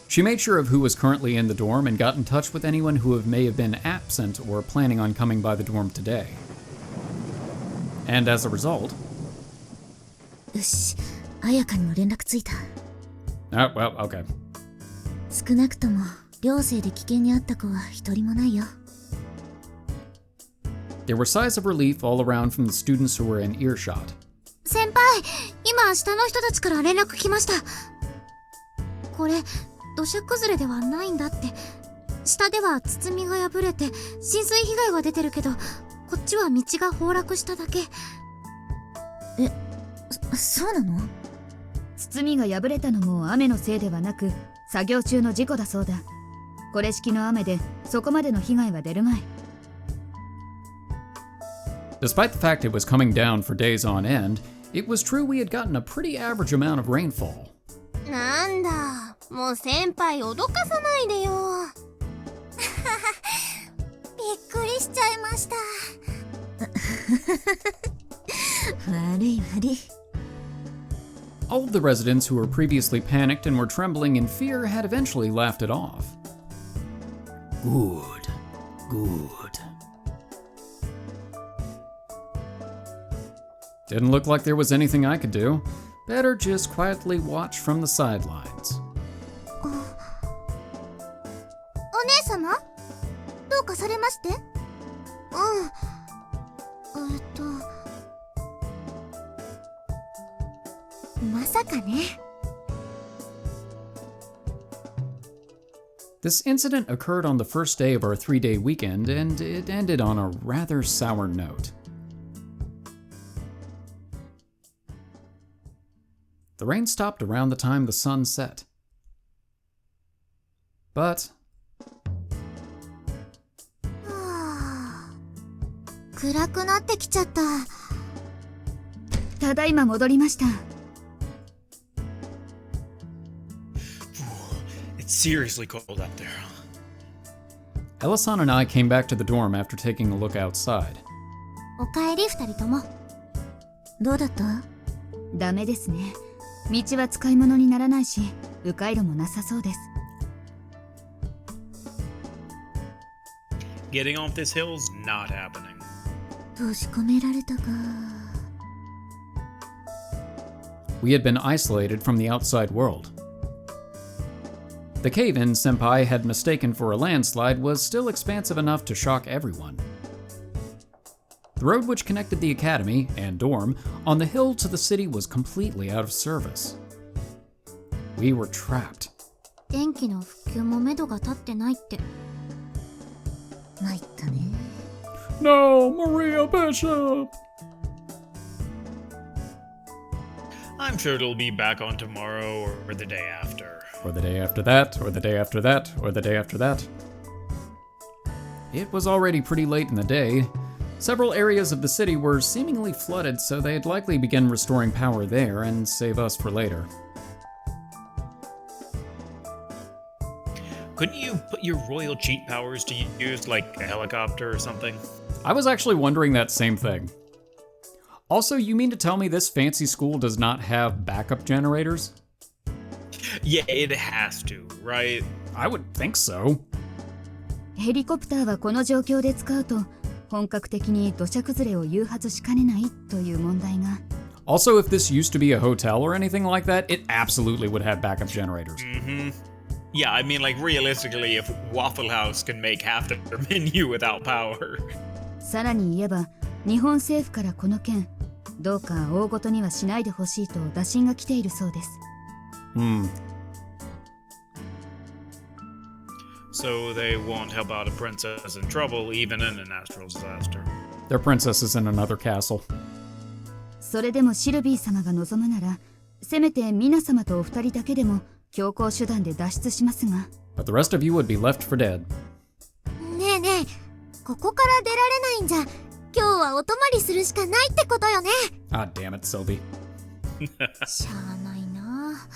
She made sure of who was currently in the dorm and got in touch with anyone who may have been absent or planning on coming by the dorm today. And as a result... よし、彩香にも連絡ついた。Oh, well, okay. 少なくとも寮生で危険にあった子は一人もないよ。There were sighs of relief all around from the students who were in earshot. 先輩、今下の人たちから連絡来ました。これ、土砂崩れではないんだって。下では包みが破れて浸水被害は出てるけど、こっちは道が崩落しただけ。そうなの？包みが破れたのも雨のせいではなく、作業中の事故だそうだ。これ式の雨でそこまでの被害は出るまい。Despite the fact it was coming down for days on end, it was true we had gotten a pretty average amount of rainfall. なんだ、もう先輩脅かさないでよ。びっくりしちゃいました。悪い悪い。All of the residents who were previously panicked and were trembling in fear had eventually laughed it off. Good, good. Didn't look like there was anything I could do. Better just quietly watch from the sidelines. お姉様？どうかされまして？まさかね。This incident occurred on the first day of our 3-day weekend, and it ended on a rather sour note. The rain stopped around the time the sun set. But... 暗くなってきちゃった。ただいま戻りました。It's seriously cold up there. Ella-san and I came back to the dorm after taking a look outside. おかえり二人とも。どうだった？ダメですね。道は使い物にならないし、迂回路もなさそうです。Getting off this hill's not happening. 閉じ込められたか。We had been isolated from the outside world. The cave-in Senpai had mistaken for a landslide was still expansive enough to shock everyone. The road which connected the academy and dorm on the hill to the city was completely out of service. We were trapped. 電気の復旧も目処が立ってないって。参ったね。No, Maria Bishop! I'm sure it'll be back on tomorrow or the day after. Or the day after that, or the day after that, or the day after that. It was already pretty late in the day. Several areas of the city were seemingly flooded, so they'd likely begin restoring power there and save us for later. Couldn't you put your royal cheat powers to use, like, a helicopter or something? I was actually wondering that same thing. Also, you mean to tell me this fancy school does not have backup generators? Yeah, it has to, right? I would think so. ヘリコプターはこの状況で使うと、本格的に土砂崩れを誘発しかねないという問題が。Also, if this used to be a hotel or anything like that, it absolutely would have backup generators. Mm-hmm. Yeah, I mean, like, realistically, if Waffle House can make half their menu without power. さらに言えば、日本政府からこの件、どうか大ごとにはしないでほしいと打診が来ているそうです。So they won't help out a princess in trouble, even in a natural disaster. Their princess is in another castle. それでもシルビー様が望むなら、せめてミナ様とお二人だけでも強行手段で脱出しますが。 But the rest of you would be left for dead. ねえねえ、ここから出られないんじゃ今日はお泊まりするしかないってことよね。 Ah, damn it, Sylvie. しゃあないな。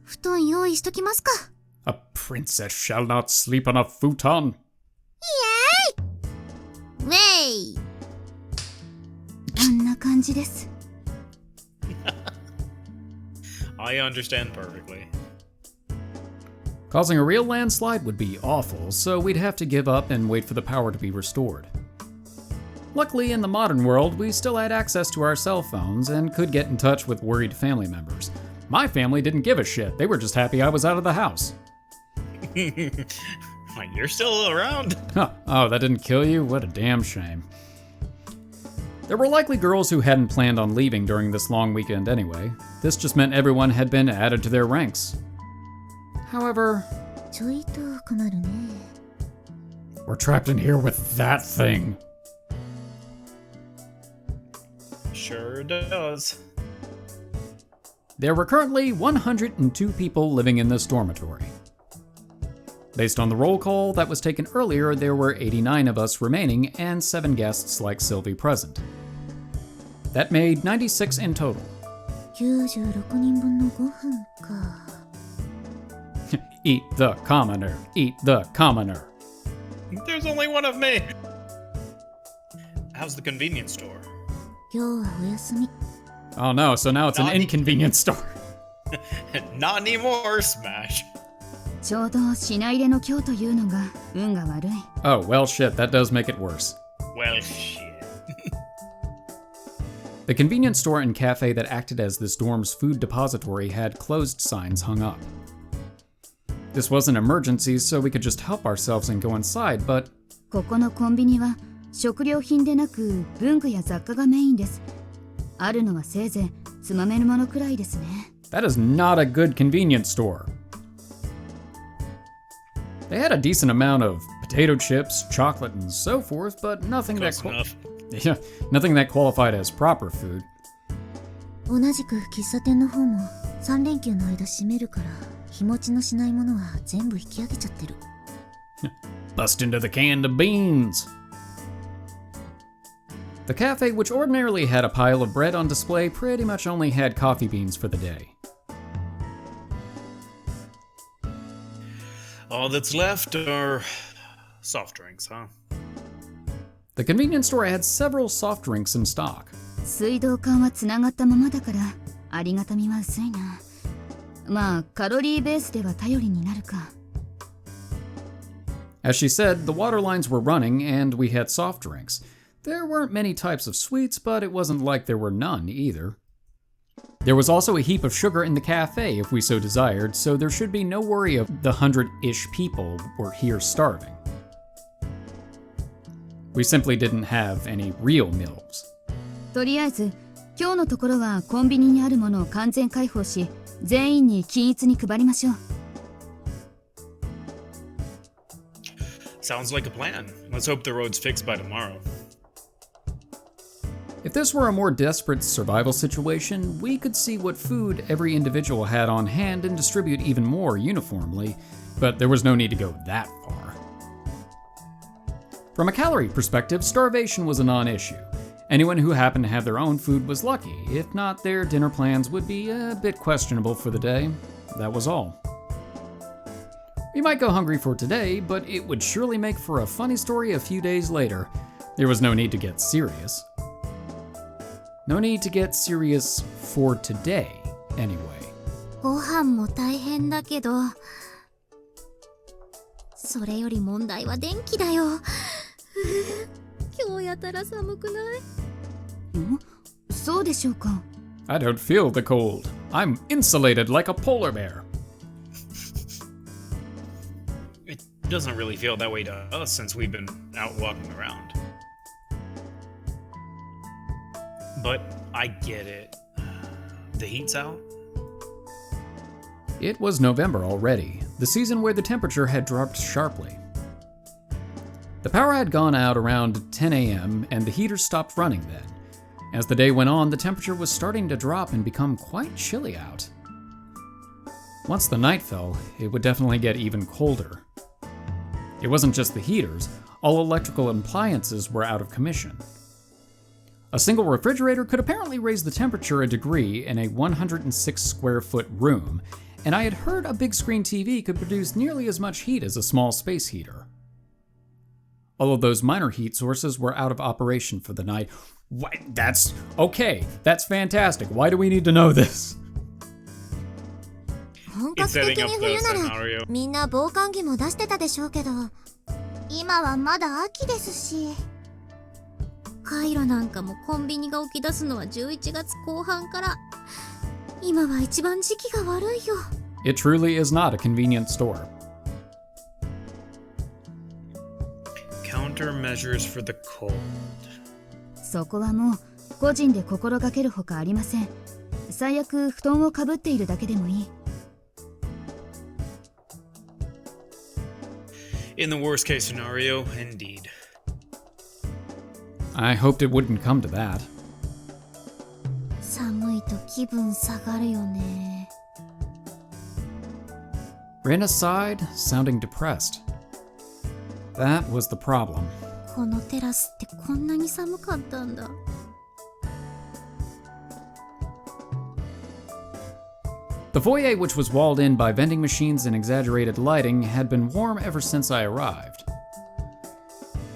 布団用意しときますか。 A princess shall not sleep on a futon. ウェイ。あんな感じです。 I understand perfectly. Causing a real landslide would be awful, so we'd have to give up and wait for the power to be restored. Luckily, in the modern world, we still had access to our cell phones and could get in touch with worried family members. My family didn't give a shit. They were just happy I was out of the house. You're still around. Huh. Oh, that didn't kill you? What a damn shame. There were likely girls who hadn't planned on leaving during this long weekend anyway. This just meant everyone had been added to their ranks. However, ちょいと困るね。 we're trapped in here with that thing. Sure does. There were currently 102 people living in this dormitory. Based on the roll call that was taken earlier, there were 89 of us remaining and 7 guests like Sylvie present. That made 96 in total. 96人分のご飯か。 Eat the commoner, eat the commoner. There's only one of me. How's the convenience store? 今日はお休み。 Oh no, so now it's an inconvenience store. Not anymore, Smash. ちょうど品入れの今日というのが運が悪い。 Oh, well shit, that does make it worse. Well, shit. The convenience store and cafe that acted as this dorm's food depository had closed signs hung up. This was an emergency, so we could just help ourselves and go inside, but ここのコンビニは食料品でなく文具や雑貨がメインです。あるのはせいぜいつまめるものくらいですね。 that is not a good convenience store. They had a decent amount of potato chips, chocolate, and so forth, but nothing Close that enough. yeah, nothing that qualified as proper food. 同じく喫茶店の方も3連休の間閉めるから日持ちのしないものは全部引き上げちゃってる。 Bust into the can of beans. The cafe, which ordinarily had a pile of bread on display, pretty much only had coffee beans for the day. All that's left are soft drinks, huh? The convenience store had several soft drinks in stock. 水道管はつながったままだからありがたみは薄いな。まあカロリーベースでは頼りになるか。 As she said, the water lines were running and we had soft drinks. There weren't many types of sweets, but it wasn't like there were none either. There was also a heap of sugar in the cafe if we so desired, so there should be no worry of the 100-ish people were here starving. We simply didn't have any real meals. とりあえず今日のところはコンビニにあるものを完全開放し全員に均一に配りましょう。 Sounds like a plan. Let's hope the road's fixed by tomorrow. If this were a more desperate survival situation, we could see what food every individual had on hand and distribute even more uniformly, but there was no need to go that far. From a calorie perspective, starvation was a non-issue. Anyone who happened to have their own food was lucky. If not, their dinner plans would be a bit questionable for the day. That was all. We might go hungry for today, but it would surely make for a funny story a few days later. There was no need to get serious. No need to get serious for today, anyway. ご飯も大変だけどそれより問題は電気だよ。今日やたら寒くない？そうでしょうか。 I don't feel the cold. I'm insulated like a polar bear. It doesn't really feel that way to us since we've been out walking around. But I get it. The heat's out? It was November already, the season where the temperature had dropped sharply. The power had gone out around 10 a.m. and the heater stopped running then. As the day went on, the temperature was starting to drop and become quite chilly out. Once the night fell, it would definitely get even colder. It wasn't just the heaters, all electrical appliances were out of commission. A single refrigerator could apparently raise the temperature a degree in a 106 square foot room, and I had heard a big screen TV could produce nearly as much heat as a small space heater. All of those minor heat sources were out of operation for the night. That's fantastic. Why do we need to know this? 本格的に冬ならみんな防寒着も出してたでしょうけど、今はまだ秋ですし、カイロなんかもコンビニが起き出すのは11月後半から。今は一番時期が悪いよ。It truly is not a convenience store. Countermeasures for the cold. そこはもう個人で心がけるほかありません。最悪布団をかぶっているだけでもいい。In the worst case scenario, indeed. I hoped it wouldn't come to that. 寒いと気分下がるよね。Rena sighed, sounding depressed. That was the problem. このテラスってこんなに寒かったんだ。The foyer, which was walled in by vending machines and exaggerated lighting, had been warm ever since I arrived.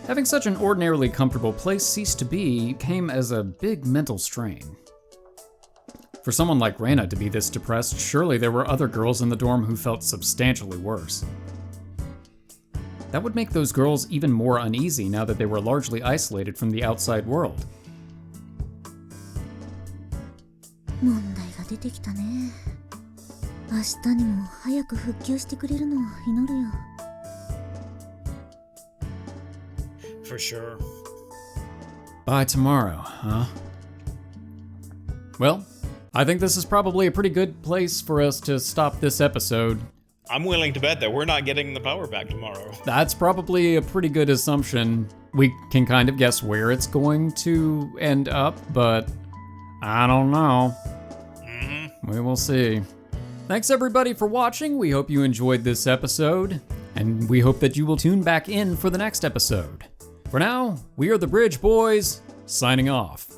Having such an ordinarily comfortable place cease to be came as a big mental strain. For someone like Rena to be this depressed, surely there were other girls in the dorm who felt substantially worse. That would make those girls even more uneasy now that they were largely isolated from the outside world. 問題が出てきたね。明日にも早く復旧してくれるのを祈るよ。For sure. By tomorrow, huh? Well, I think this is probably a pretty good place for us to stop this episode. I'm willing to bet that we're not getting the power back tomorrow. That's probably a pretty good assumption. We can kind of guess where it's going to end up, but I don't know. We will see. Thanks everybody for watching. We hope you enjoyed this episode, and we hope that you will tune back in for the next episode. For now, we are the Bridge Boys, signing off.